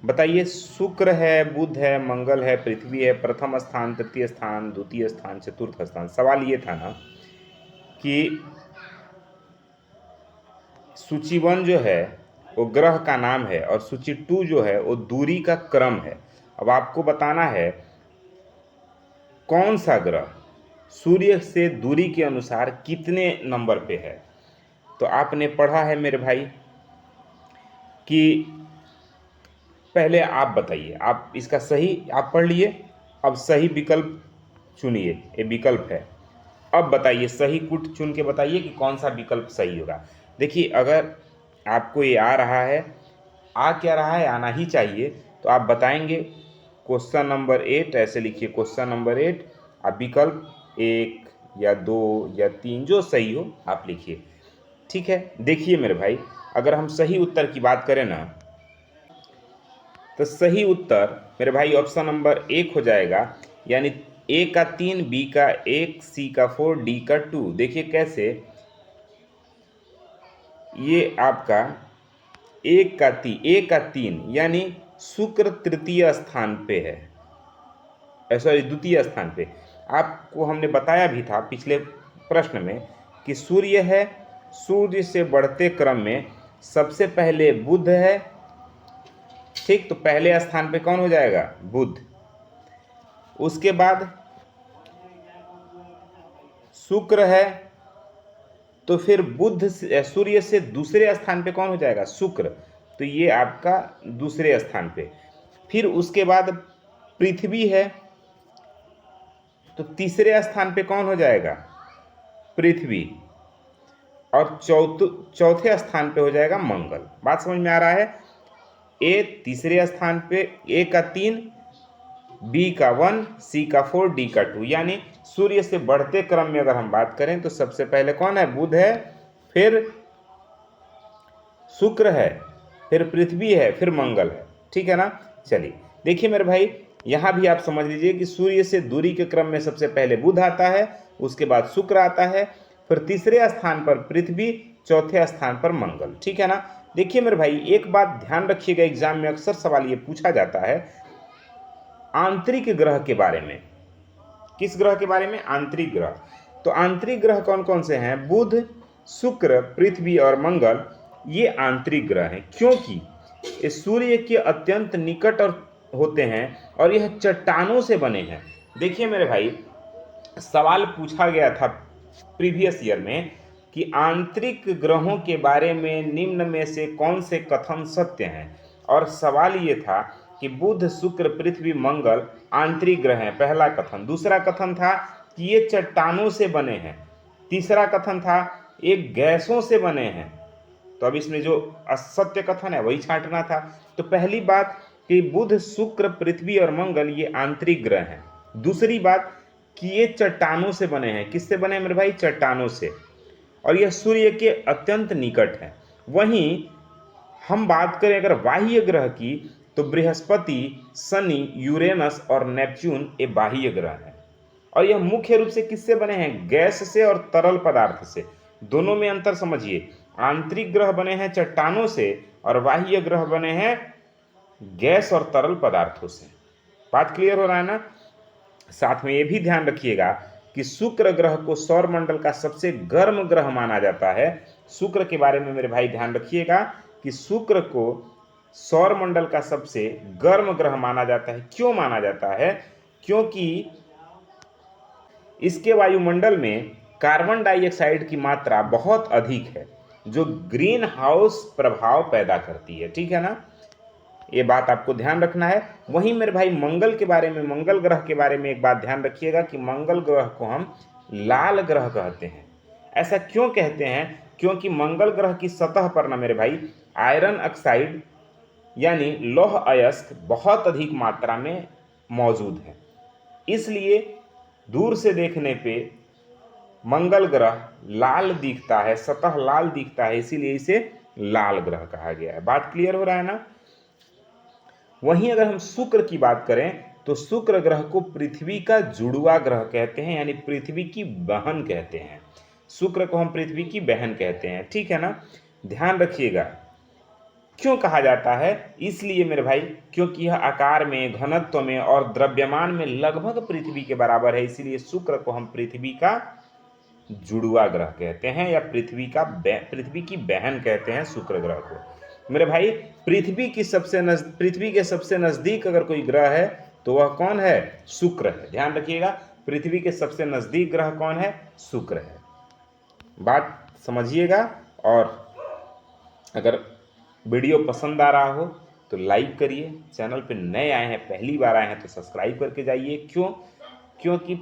बताइए, शुक्र है, बुध है, मंगल है, पृथ्वी है, प्रथम स्थान, तृतीय स्थान, द्वितीय स्थान, चतुर्थ स्थान। सवाल ये था ना कि सूची 1 जो है वो ग्रह का नाम है और सूची 2 जो है वो दूरी का क्रम है। अब आपको बताना है कौन सा ग्रह सूर्य से दूरी के अनुसार कितने नंबर पे है। तो आपने पढ़ा है मेरे भाई कि पहले आप बताइए, आप इसका सही आप पढ़ लिए, अब सही विकल्प चुनिए, ये विकल्प है। अब बताइए, सही कूट चुन के बताइए कि कौन सा विकल्प सही होगा। देखिए, अगर आपको ये आ रहा है, आ क्या रहा है, आना ही चाहिए, तो आप बताएंगे क्वेश्चन नंबर 8 ऐसे लिखिए, क्वेश्चन नंबर 8, आप विकल्प 1 या 2 या 3 जो सही हो आप लिखिए। ठीक है, देखिए मेरे भाई, अगर हम सही उत्तर की बात करें ना, तो सही उत्तर मेरे भाई ऑप्शन नंबर 1 हो जाएगा, यानी A का 3, B का 1, C का 4, D का 2। देखिए कैसे, ये आपका A का 3 यानी शुक्र तृतीय स्थान पे है, सॉरी द्वितीय स्थान पे। आपको हमने बताया भी था पिछले प्रश्न में कि सूर्य है, सूर्य से बढ़ते क्रम में सबसे पहले बुध है, ठीक, तो पहले स्थान पे कौन हो जाएगा? बुध। उसके बाद शुक्र है, तो फिर बुध सूर्य से दूसरे स्थान पे कौन हो जाएगा? शुक्र, तो ये आपका दूसरे स्थान पे। फिर उसके बाद पृथ्वी है, तो तीसरे स्थान पे कौन हो जाएगा? पृथ्वी। और चौथे स्थान पे हो जाएगा मंगल। बात समझ में आ रहा है? ए तीसरे स्थान पे, A का 3, B का 1, C का 4, D का 2, यानी सूर्य से बढ़ते क्रम में अगर हम बात करें तो सबसे पहले कौन है? बुध है, फिर शुक्र है, फिर पृथ्वी है, फिर मंगल है। ठीक है ना? चलिए देखिए मेरे भाई, यहाँ भी आप समझ लीजिए कि सूर्य से दूरी के क्रम में सबसे पहले बुध आता है, उसके बाद शुक्र आता है, फिर तीसरे स्थान पर पृथ्वी, चौथे स्थान पर मंगल। ठीक है ना। देखिए मेरे भाई, एक बात ध्यान रखिएगा, एग्जाम में अक्सर सवाल ये पूछा जाता है आंतरिक ग्रह के बारे में। किस ग्रह के बारे में? आंतरिक ग्रह। तो आंतरिक ग्रह कौन कौन से हैं? बुध, शुक्र, पृथ्वी और मंगल, ये आंतरिक ग्रह हैं, क्योंकि ये सूर्य के अत्यंत निकट और होते हैं और यह चट्टानों से बने हैं। देखिए मेरे भाई, सवाल पूछा गया था प्रीवियस ईयर में कि आंतरिक ग्रहों के बारे में निम्न में से कौन से कथन सत्य हैं, और सवाल ये था कि बुध, शुक्र, पृथ्वी, मंगल आंतरिक ग्रह हैं, पहला कथन। दूसरा कथन था कि ये चट्टानों से बने हैं। तीसरा कथन था एक गैसों से बने हैं। तो अब इसमें जो असत्य कथन है वही छांटना था। तो पहली बात कि बुध, शुक्र, पृथ्वी और मंगल ये आंतरिक ग्रह हैं। दूसरी बात कि ये चट्टानों से बने हैं। किससे बने हैं मेरे भाई? चट्टानों से। और यह सूर्य के अत्यंत निकट है। वहीं हम बात करें अगर बाह्य ग्रह की, तो बृहस्पति, शनि, यूरेनस और नेपच्यून ये बाह्य ग्रह हैं। और यह मुख्य रूप से किससे बने हैं? गैस से और तरल पदार्थ से। दोनों में अंतर समझिए, आंतरिक ग्रह बने हैं चट्टानों से और बाह्य ग्रह बने हैं गैस और तरल पदार्थों से। बात क्लियर हो रहा है ना? साथ में ये भी ध्यान रखिएगा कि शुक्र ग्रह को सौर मंडल का सबसे गर्म ग्रह माना जाता है। शुक्र के बारे में मेरे भाई ध्यान रखिएगा कि शुक्र को सौर मंडल का सबसे गर्म ग्रह माना जाता है। क्यों माना जाता है? क्योंकि इसके वायुमंडल में कार्बन डाइऑक्साइड की मात्रा बहुत अधिक है, जो ग्रीन हाउस प्रभाव पैदा करती है। ठीक है ना, ये बात आपको ध्यान रखना है। वहीं मेरे भाई मंगल के बारे में, मंगल ग्रह के बारे में एक बात ध्यान रखिएगा कि मंगल ग्रह को हम लाल ग्रह कहते हैं। ऐसा क्यों कहते हैं? क्योंकि मंगल ग्रह की सतह पर ना मेरे भाई आयरन ऑक्साइड यानी लौह अयस्क बहुत अधिक मात्रा में मौजूद है। इसलिए दूर से देखने पे मंगल ग्रह लाल दिखता है, सतह लाल दिखता है, इसीलिए इसे लाल ग्रह कहा गया है। बात क्लियर हो रहा है ना? वहीं अगर हम शुक्र की बात करें तो शुक्र ग्रह को पृथ्वी का जुड़वा ग्रह कहते हैं, यानी पृथ्वी की बहन कहते हैं। शुक्र को हम पृथ्वी की बहन कहते हैं। ठीक है ना, ध्यान रखिएगा। क्यों कहा जाता है? इसलिए मेरे भाई क्योंकि यह आकार में, घनत्व में और द्रव्यमान में लगभग पृथ्वी के बराबर है, इसीलिए शुक्र को हम पृथ्वी का जुड़वा ग्रह कहते हैं या पृथ्वी की बहन कहते हैं शुक्र ग्रह को। मेरे भाई पृथ्वी के सबसे नजदीक अगर कोई ग्रह है तो वह कौन है? शुक्र है। ध्यान रखिएगा, पृथ्वी के सबसे नजदीक ग्रह कौन है? शुक्र है। बात समझिएगा। और अगर वीडियो पसंद आ रहा हो तो लाइक करिए। चैनल पे नए आए हैं, पहली बार आए हैं तो सब्सक्राइब करके जाइए। क्यों? क्योंकि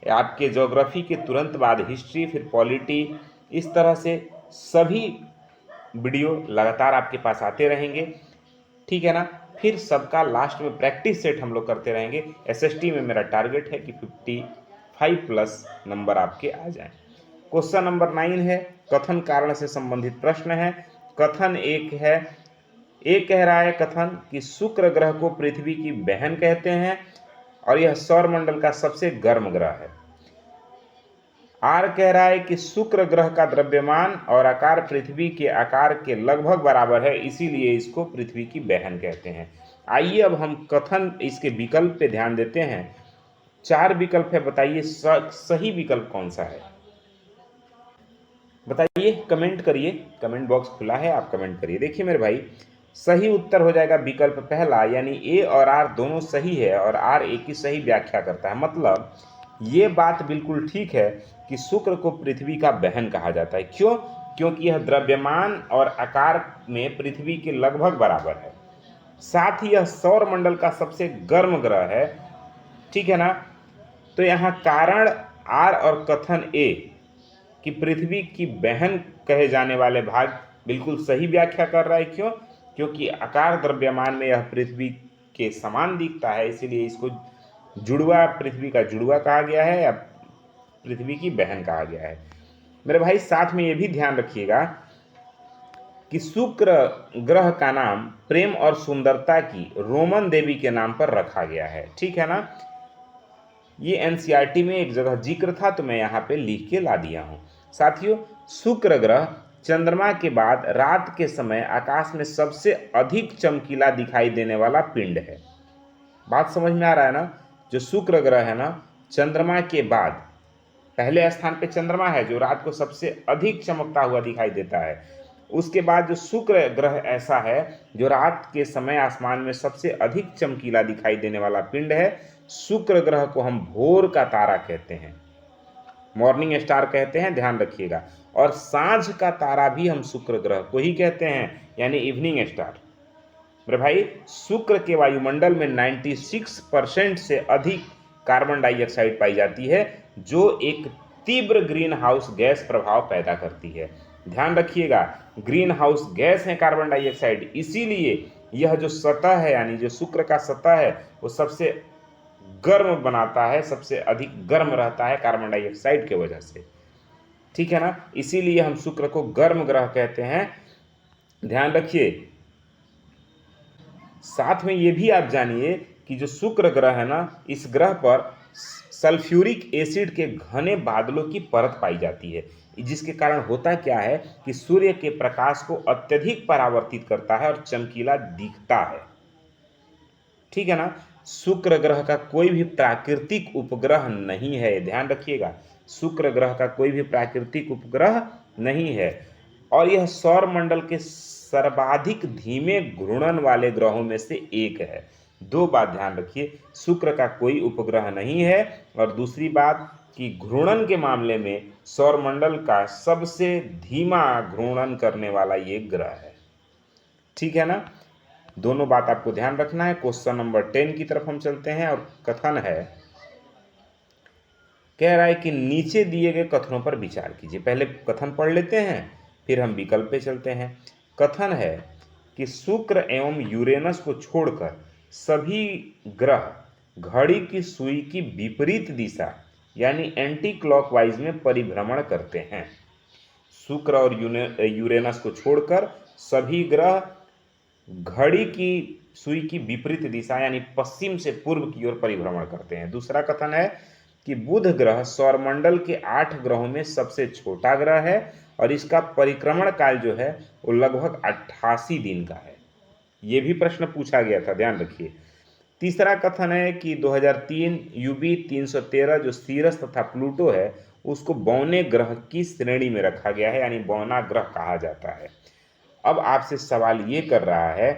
आपके ज्योग्राफी के तुरंत बाद हिस्ट्री, फिर पॉलिटी, इस तरह से सभी वीडियो लगातार आपके पास आते रहेंगे। ठीक है ना। फिर सबका लास्ट में प्रैक्टिस सेट हम लोग करते रहेंगे। एसएसटी में मेरा टारगेट है कि 55+ नंबर आपके आ जाएं। क्वेश्चन नंबर 9 है, कथन कारण से संबंधित प्रश्न है। कथन एक कह रहा है कथन कि शुक्र ग्रह को पृथ्वी की बहन कहते हैं और यह सौर मंडल का सबसे गर्म ग्रह है। आर कह रहा है कि शुक्र ग्रह का द्रव्यमान और आकार पृथ्वी के आकार के लगभग बराबर है, इसीलिए इसको पृथ्वी की बहन कहते हैं। आइए अब हम कथन इसके विकल्प पे ध्यान देते हैं। 4 विकल्प है, बताइए सही विकल्प कौन सा है? बताइए, कमेंट करिए, कमेंट बॉक्स खुला है, आप कमेंट करिए। देखिए मेरे भाई, सही उत्तर हो जाएगा विकल्प पहला, यानी ए और आर दोनों सही है और आर ए की सही व्याख्या करता है। मतलब ये बात बिल्कुल ठीक है कि शुक्र को पृथ्वी का बहन कहा जाता है। क्यों? क्योंकि यह द्रव्यमान और आकार में पृथ्वी के लगभग बराबर है, साथ ही यह सौर मंडल का सबसे गर्म ग्रह है। ठीक है ना। तो यहाँ कारण आर और कथन ए कि पृथ्वी की बहन कहे जाने वाले भाग बिल्कुल सही व्याख्या कर रहा है। क्यों? क्योंकि आकार द्रव्यमान में यह पृथ्वी के समान दिखता है, इसीलिए इसको जुड़वा, पृथ्वी का जुड़वा कहा गया है या पृथ्वी की बहन कहा गया है। मेरे भाई साथ में ये भी ध्यान रखिएगा कि शुक्र ग्रह का नाम प्रेम और सुंदरता की रोमन देवी के नाम पर रखा गया है। ठीक है ना। ये एनसीईआरटी में एक जगह जिक्र था तो मैं यहाँ पे लिख के ला दिया हूँ। साथियों, शुक्र ग्रह चंद्रमा के बाद रात के समय आकाश में सबसे अधिक चमकीला दिखाई देने वाला पिंड है। बात समझ में आ रहा है ना? जो शुक्र ग्रह है ना, चंद्रमा के बाद पहले स्थान पे चंद्रमा है जो रात को सबसे अधिक चमकता हुआ दिखाई देता है। उसके बाद जो शुक्र ग्रह ऐसा है जो रात के समय आसमान में सबसे अधिक चमकीला दिखाई देने वाला पिंड है। शुक्र ग्रह को हम भोर का तारा कहते हैं, मॉर्निंग स्टार कहते हैं, ध्यान रखिएगा। और सांझ का तारा भी हम शुक्र ग्रह को ही कहते हैं, यानी इवनिंग स्टार। मेरे भाई, शुक्र के वायुमंडल में 96% से अधिक कार्बन डाइऑक्साइड पाई जाती है, जो एक तीव्र ग्रीन हाउस गैस प्रभाव पैदा करती है। ध्यान रखिएगा, ग्रीन हाउस गैस है कार्बन डाइऑक्साइड, इसीलिए यह जो सतह है, यानी जो शुक्र का सतह है, वो सबसे गर्म बनाता है, सबसे अधिक गर्म रहता है कार्बन डाइऑक्साइड के वजह से। ठीक है ना? इसीलिए हम शुक्र को गर्म ग्रह कहते हैं, ध्यान रखिए। साथ में ये भी आप जानिए कि जो शुक्र ग्रह है ना, इस ग्रह पर सल्फ्यूरिक एसिड के घने बादलों की परत पाई जाती है, जिसके कारण होता क्या है कि सूर्य के प्रकाश को अत्यधिक परावर्तित करता है और चमकीला दिखता है। ठीक है ना? शुक्र ग्रह का कोई भी प्राकृतिक उपग्रह नहीं है, ध्यान रखिएगा, शुक्र ग्रह का कोई भी प्राकृतिक उपग्रह नहीं है। और यह सौर मंडल के सर्वाधिक धीमे घूर्णन वाले ग्रहों में से एक है। दो बात ध्यान रखिए, शुक्र का कोई उपग्रह नहीं है, और दूसरी बात कि घूर्णन के मामले में सौरमंडल का सबसे धीमा घूर्णन करने वाला ये ग्रह है। ठीक है ना? दोनों बात आपको ध्यान रखना है। क्वेश्चन नंबर 10 की तरफ हम चलते हैं, और कथन है, कह रहा है कि नीचे दिए गए कथनों पर विचार कीजिए। पहले कथन पढ़ लेते हैं, फिर हम विकल्प पे चलते हैं। कथन है कि शुक्र एवं यूरेनस को छोड़कर सभी ग्रह घड़ी की सुई की विपरीत दिशा यानी एंटी क्लॉकवाइज में परिभ्रमण करते हैं। शुक्र और यूरेनस को छोड़कर सभी ग्रह घड़ी की सुई की विपरीत दिशा यानी पश्चिम से पूर्व की ओर परिभ्रमण करते हैं। दूसरा कथन है कि बुध ग्रह सौरमंडल के 8 ग्रहों में सबसे छोटा ग्रह है और इसका परिक्रमण काल जो है वो लगभग 88 दिन का है। ये भी प्रश्न पूछा गया था, ध्यान रखिए। तीसरा कथन है कि 2003 यूबी 313 जो सीरस तथा प्लूटो है उसको बौने ग्रह की श्रेणी में रखा गया है, यानी बौना ग्रह कहा जाता है। अब आपसे सवाल ये कर रहा है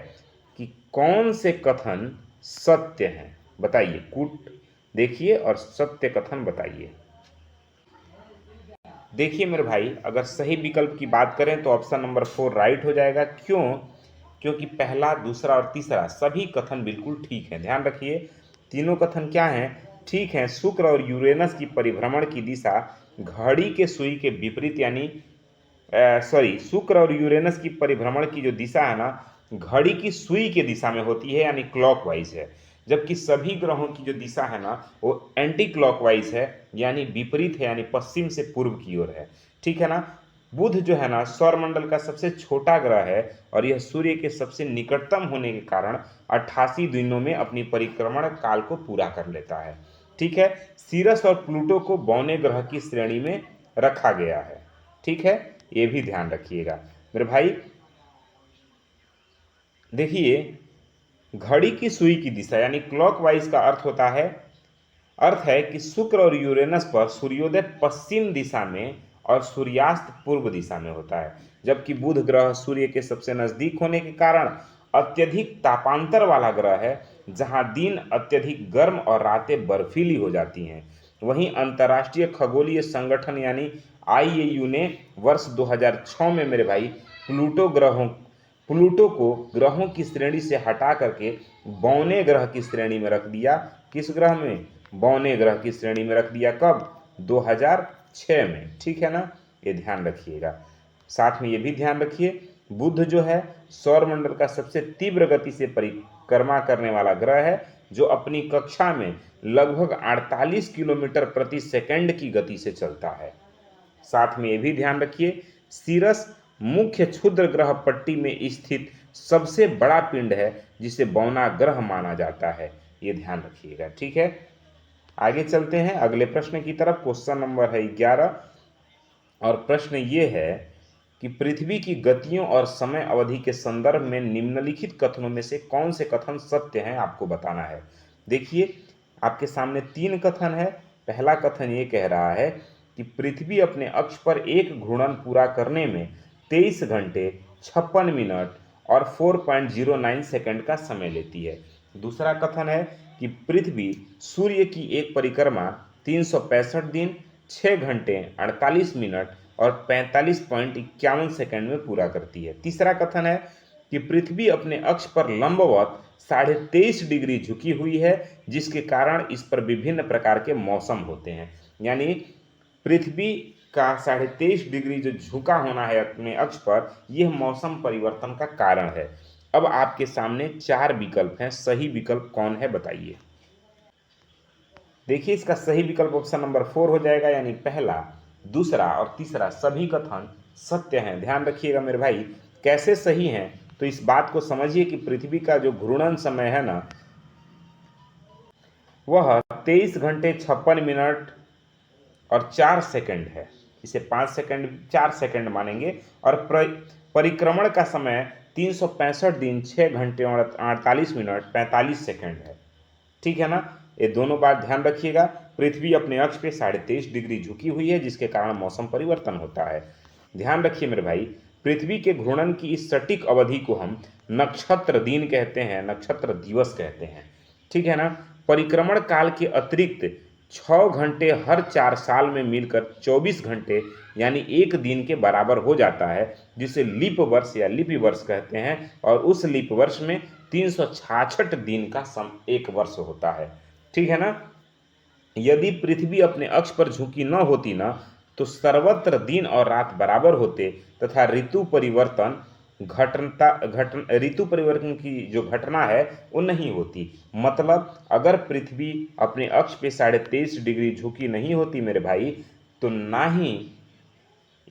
कि कौन से कथन सत्य हैं, बताइए। कूट देखिए और सत्य कथन बताइए। देखिए मेरे भाई, अगर सही विकल्प की बात करें तो ऑप्शन नंबर 4 राइट हो जाएगा। क्यों? क्योंकि पहला, दूसरा और तीसरा सभी कथन बिल्कुल ठीक है। ध्यान रखिए, तीनों कथन क्या हैं? ठीक है। शुक्र और यूरेनस की परिभ्रमण की दिशा घड़ी के सुई के विपरीत, यानी शुक्र और यूरेनस की परिभ्रमण की जो दिशा है ना, घड़ी की सुई के दिशा में होती है, यानी क्लॉकवाइज है। जबकि सभी ग्रहों की जो दिशा है ना वो एंटी क्लॉकवाइज है, यानी विपरीत है, यानी पश्चिम से पूर्व की ओर है। ठीक है ना? बुध जो है ना सौरमंडल का सबसे छोटा ग्रह है और यह सूर्य के सबसे निकटतम होने के कारण 88 दिनों में अपनी परिक्रमण काल को पूरा कर लेता है। ठीक है। सीरस और प्लूटो को बौने ग्रह की श्रेणी में रखा गया है। ठीक है, ये भी ध्यान रखिएगा मेरे भाई। देखिए, घड़ी की सुई की दिशा यानी क्लॉकवाइज का अर्थ है कि शुक्र और यूरेनस पर सूर्योदय पश्चिम दिशा में और सूर्यास्त पूर्व दिशा में होता है, जबकि बुध ग्रह सूर्य के सबसे नजदीक होने के कारण अत्यधिक तापांतर वाला ग्रह है, जहां दिन अत्यधिक गर्म और रातें बर्फीली हो जाती हैं। वहीं अंतर्राष्ट्रीय खगोलीय संगठन यानी IAU ने वर्ष 2006 में मेरे भाई प्लूटो को ग्रहों की श्रेणी से हटा करके बौने ग्रह की श्रेणी में रख दिया। किस ग्रह में? बौने ग्रह की श्रेणी में रख दिया। कब? 2006 में। ठीक है ना? ये ध्यान रखिएगा। साथ में ये भी ध्यान रखिए, बुध जो है सौरमंडल का सबसे तीव्र गति से परिक्रमा करने वाला ग्रह है, जो अपनी कक्षा में लगभग 48 किलोमीटर प्रति सेकंड की गति से चलता है। साथ में ये भी ध्यान रखिए, सीरस मुख्य क्षुद्र ग्रह पट्टी में स्थित सबसे बड़ा पिंड है, जिसे बौना ग्रह माना जाता है। ये ध्यान रखिएगा। ठीक है, आगे चलते हैं अगले प्रश्न की तरफ। क्वेश्चन नंबर है 11। और प्रश्न ये है कि पृथ्वी की गतियों और समय अवधि के संदर्भ में निम्नलिखित कथनों में से कौन से कथन सत्य हैं आपको बताना है। देखिए, आपके सामने 3 कथन है। पहला कथन ये कह रहा है कि पृथ्वी अपने अक्ष पर एक घूर्णन पूरा करने में 23 घंटे 56 मिनट और 4.09 सेकंड का समय लेती है। दूसरा कथन है कि पृथ्वी सूर्य की एक परिक्रमा 365 दिन 6 घंटे 48 मिनट और 45.51 सेकंड में पूरा करती है। तीसरा कथन है कि पृथ्वी अपने अक्ष पर लंबवत 23.5 डिग्री झुकी हुई है, जिसके कारण इस पर विभिन्न प्रकार के मौसम होते हैं। यानी पृथ्वी का 23.5 डिग्री जो झुका होना है अपने अक्ष पर, यह मौसम परिवर्तन का कारण है। अब आपके सामने 4 विकल्प हैं, सही विकल्प कौन है बताइए। देखिए, इसका सही विकल्प ऑप्शन नंबर 4 हो जाएगा, यानी पहला, दूसरा और तीसरा सभी कथन सत्य हैं। ध्यान रखिएगा मेरे भाई, कैसे सही हैं तो इस बात को समझिए कि पृथ्वी का जो घूर्णन समय है ना, वह 23 घंटे 56 मिनट और 4 सेकंड है। इसे 5 सेकंड 4 सेकंड मानेंगे। और परिक्रमण का समय 365 दिन 6 घंटे और 48 मिनट 45 सेकंड है। ठीक है ना, ये दोनों बात ध्यान रखिएगा। पृथ्वी अपने अक्ष पे 23.5 डिग्री झुकी हुई है, जिसके कारण मौसम परिवर्तन होता है। ध्यान रखिए मेरे भाई, पृथ्वी के घूर्णन की इस सटीक अवधि को हम नक्षत्र दिन कहते हैं, नक्षत्र दिवस कहते हैं। ठीक है ना। परिक्रमण काल के अतिरिक्त 6 घंटे हर 4 साल में मिलकर 24 घंटे यानी एक दिन के बराबर हो जाता है, जिसे लीप वर्ष या लिपि वर्ष कहते हैं। और उस लीप वर्ष में 366 दिन का एक वर्ष होता है। ठीक है ना। यदि पृथ्वी अपने अक्ष पर झुकी न होती ना, तो सर्वत्र दिन और रात बराबर होते तथा ऋतु परिवर्तन की जो घटना है वो नहीं होती। मतलब अगर पृथ्वी अपने अक्ष पे 23.5 डिग्री झुकी नहीं होती मेरे भाई, तो ना ही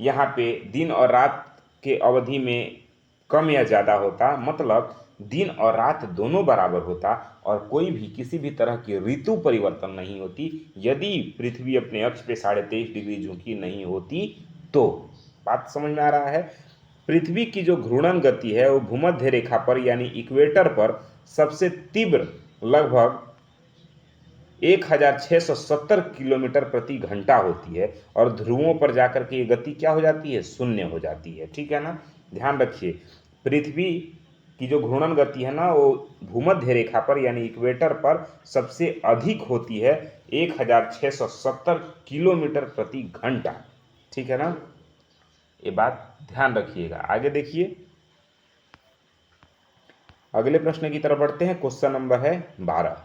यहाँ पे दिन और रात के अवधि में कम या ज़्यादा होता, मतलब दिन और रात दोनों बराबर होता और कोई भी किसी भी तरह की ऋतु परिवर्तन नहीं होती, यदि पृथ्वी अपने अक्ष पे 23.5 डिग्री झुकी नहीं होती तो। बात समझ में आ रहा है। पृथ्वी की जो घूर्णन गति है वो भूमध्य रेखा पर यानी इक्वेटर पर सबसे तीव्र लगभग 1670 किलोमीटर प्रति घंटा होती है और ध्रुवों पर जाकर के ये गति क्या हो जाती है, शून्य हो जाती है। ठीक है ना। ध्यान रखिए, पृथ्वी की जो घूर्णन गति है ना, वो भूमध्य रेखा पर यानी इक्वेटर पर सबसे अधिक होती है, 1670 किलोमीटर प्रति घंटा। ठीक है ना, ये बात ध्यान रखिएगा। आगे देखिए, अगले प्रश्न की तरफ बढ़ते हैं। क्वेश्चन नंबर है 12।